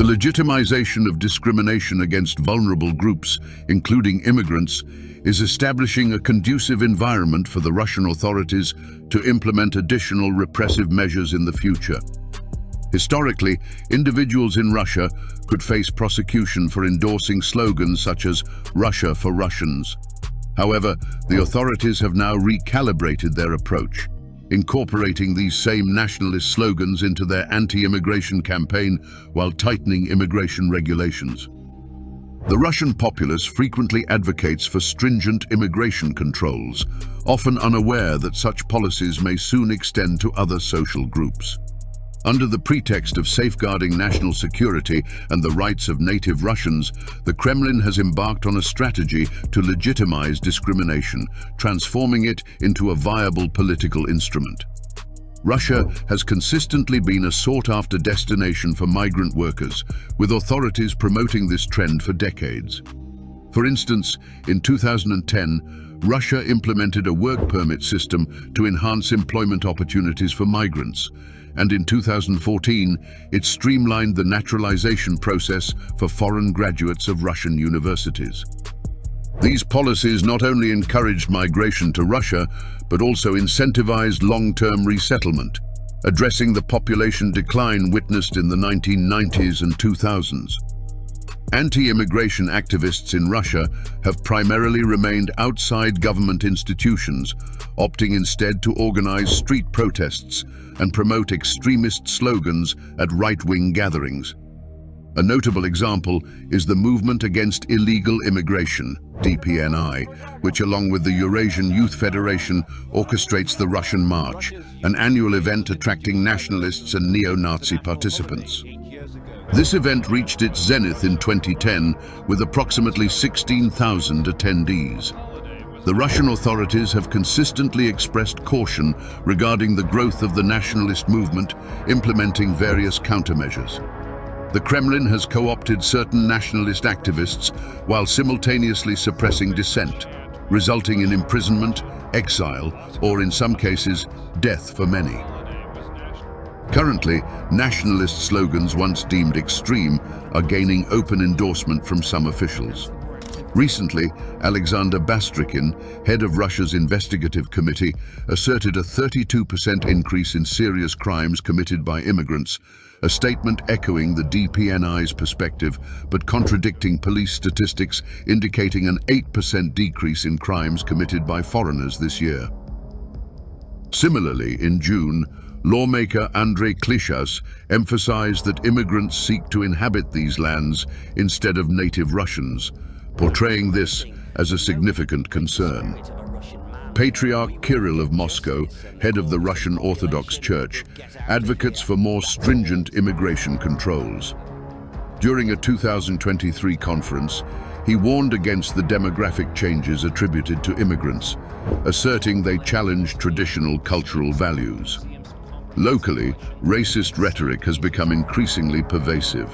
legitimization of discrimination against vulnerable groups, including immigrants, is establishing a conducive environment for the Russian authorities to implement additional repressive measures in the future. Historically, individuals in Russia could face prosecution for endorsing slogans such as "Russia for Russians." However, the authorities have now recalibrated their approach, incorporating these same nationalist slogans into their anti-immigration campaign while tightening immigration regulations. The Russian populace frequently advocates for stringent immigration controls, often unaware that such policies may soon extend to other social groups. Under the pretext of safeguarding national security and the rights of native Russians, the Kremlin has embarked on a strategy to legitimize discrimination, transforming it into a viable political instrument. Russia has consistently been a sought-after destination for migrant workers, with authorities promoting this trend for decades. For instance, in 2010, Russia implemented a work permit system to enhance employment opportunities for migrants, and in 2014, it streamlined the naturalization process for foreign graduates of Russian universities. These policies not only encouraged migration to Russia, but also incentivized long-term resettlement, addressing the population decline witnessed in the 1990s and 2000s. Anti-immigration activists in Russia have primarily remained outside government institutions, opting instead to organize street protests and promote extremist slogans at right-wing gatherings. A notable example is the Movement Against Illegal Immigration, DPNI, which along with the Eurasian Youth Federation orchestrates the Russian March, an annual event attracting nationalists and neo-Nazi participants. This event reached its zenith in 2010 with approximately 16,000 attendees. The Russian authorities have consistently expressed caution regarding the growth of the nationalist movement, implementing various countermeasures. The Kremlin has co-opted certain nationalist activists while simultaneously suppressing dissent, resulting in imprisonment, exile, or in some cases, death for many. Currently, nationalist slogans once deemed extreme are gaining open endorsement from some officials. Recently, Alexander Bastrykin, head of Russia's investigative committee, asserted a 32% increase in serious crimes committed by immigrants, a statement echoing the DPNI's perspective but contradicting police statistics indicating an 8% decrease in crimes committed by foreigners this year. Similarly, in June, lawmaker Andrei Klishas emphasized that immigrants seek to inhabit these lands instead of native Russians, portraying this as a significant concern. Patriarch Kirill of Moscow, head of the Russian Orthodox Church, advocates for more stringent immigration controls. During a 2023 conference, he warned against the demographic changes attributed to immigrants, asserting they challenge traditional cultural values. Locally, racist rhetoric has become increasingly pervasive.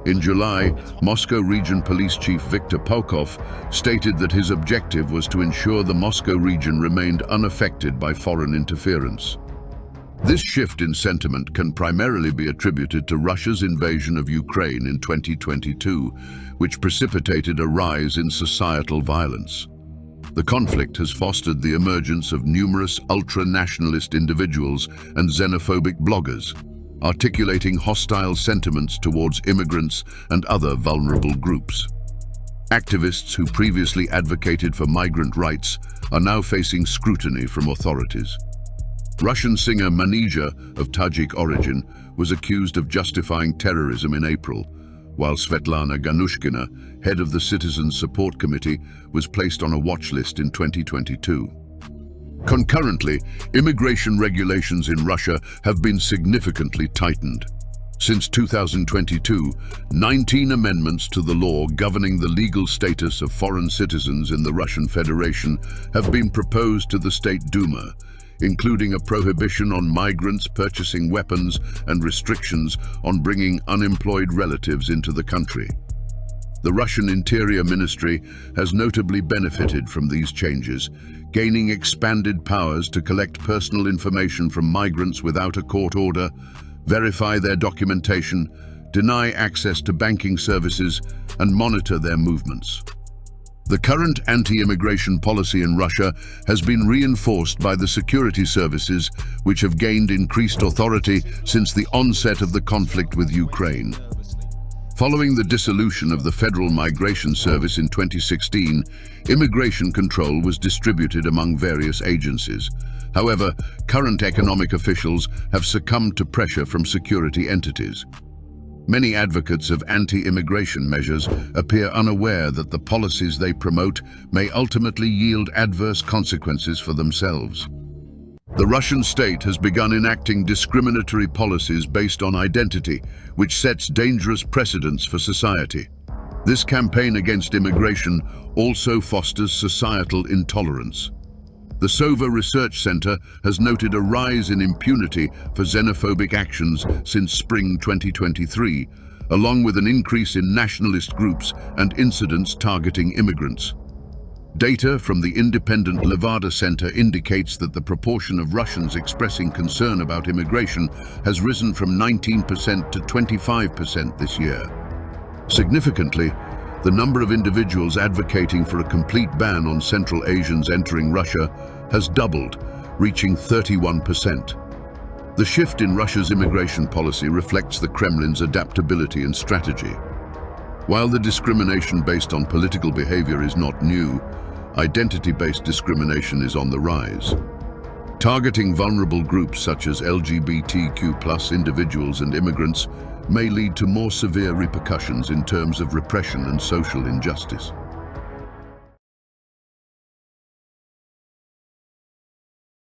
In July, Moscow Region Police Chief Viktor Polkov stated that his objective was to ensure the Moscow region remained unaffected by foreign interference. This shift in sentiment can primarily be attributed to Russia's invasion of Ukraine in 2022, which precipitated a rise in societal violence. The conflict has fostered the emergence of numerous ultra-nationalist individuals and xenophobic bloggers, articulating hostile sentiments towards immigrants and other vulnerable groups. Activists who previously advocated for migrant rights are now facing scrutiny from authorities. Russian singer Manizha, of Tajik origin, was accused of justifying terrorism in April, while Svetlana Ganushkina, head of the Citizens Support Committee, was placed on a watch list in 2022. Concurrently, immigration regulations in Russia have been significantly tightened. Since 2022, 19 amendments to the law governing the legal status of foreign citizens in the Russian Federation have been proposed to the State Duma, including a prohibition on migrants purchasing weapons and restrictions on bringing unemployed relatives into the country. The Russian Interior Ministry has notably benefited from these changes, gaining expanded powers to collect personal information from migrants without a court order, verify their documentation, deny access to banking services, and monitor their movements. The current anti-immigration policy in Russia has been reinforced by the security services, which have gained increased authority since the onset of the conflict with Ukraine. Following the dissolution of the Federal Migration Service in 2016, immigration control was distributed among various agencies. However, current economic officials have succumbed to pressure from security entities. Many advocates of anti-immigration measures appear unaware that the policies they promote may ultimately yield adverse consequences for themselves. The Russian state has begun enacting discriminatory policies based on identity, which sets dangerous precedents for society. This campaign against immigration also fosters societal intolerance. The Sova Research Center has noted a rise in impunity for xenophobic actions since spring 2023, along with an increase in nationalist groups and incidents targeting immigrants. Data from the independent Levada Center indicates that the proportion of Russians expressing concern about immigration has risen from 19% to 25% this year. Significantly, the number of individuals advocating for a complete ban on Central Asians entering Russia has doubled, reaching 31%. The shift in Russia's immigration policy reflects the Kremlin's adaptability and strategy. While the discrimination based on political behavior is not new, identity-based discrimination is on the rise. Targeting vulnerable groups such as LGBTQ+ individuals and immigrants may lead to more severe repercussions in terms of repression and social injustice.